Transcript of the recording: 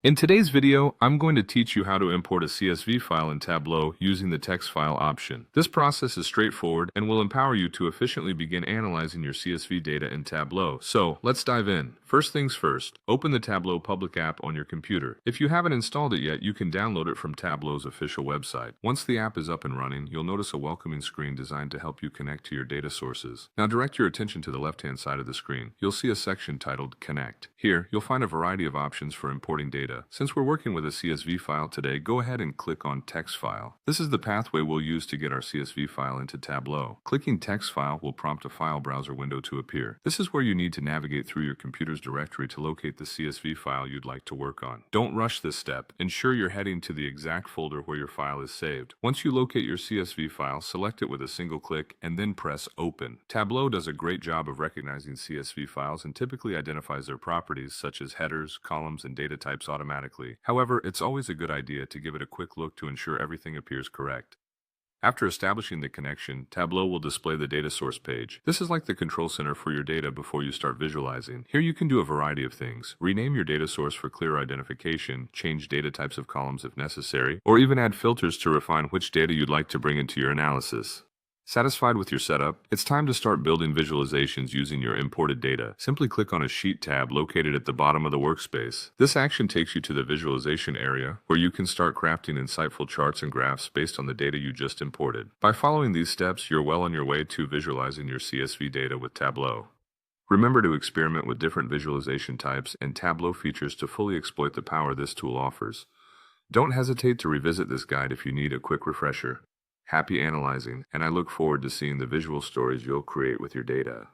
In today's video, I'm going to teach you how to import a CSV file in Tableau using the text file option. This process is straightforward and will empower you to efficiently begin analyzing your CSV data in Tableau. So, let's dive in. First things first, open the Tableau public app on your computer. If you haven't installed it yet, you can download it from Tableau's official website. Once the app is up and running, you'll notice a welcoming screen designed to help you connect to your data sources. Now direct your attention to the left-hand side of the screen. You'll see a section titled Connect. Here, you'll find a variety of options for importing data. Since we're working with a CSV file today, go ahead and click on Text File. This is the pathway we'll use to get our CSV file into Tableau. Clicking Text File will prompt a file browser window to appear. This is where you need to navigate through your computer's directory to locate the CSV file you'd like to work on. Don't rush this step. Ensure you're heading to the exact folder where your file is saved. Once you locate your CSV file, select it with a single click and then press Open. Tableau does a great job of recognizing CSV files and typically identifies their properties such as headers, columns, and data types automatically. However, it's always a good idea to give it a quick look to ensure everything appears correct. After establishing the connection, Tableau will display the data source page. This is like the control center for your data before you start visualizing. Here you can do a variety of things. Rename your data source for clear identification, change data types of columns if necessary, or even add filters to refine which data you'd like to bring into your analysis. Satisfied with your setup? It's time to start building visualizations using your imported data. Simply click on a Sheet tab located at the bottom of the workspace. This action takes you to the visualization area, where you can start crafting insightful charts and graphs based on the data you just imported. By following these steps, you're well on your way to visualizing your CSV data with Tableau. Remember to experiment with different visualization types and Tableau features to fully exploit the power this tool offers. Don't hesitate to revisit this guide if you need a quick refresher. Happy analyzing, and I look forward to seeing the visual stories you'll create with your data.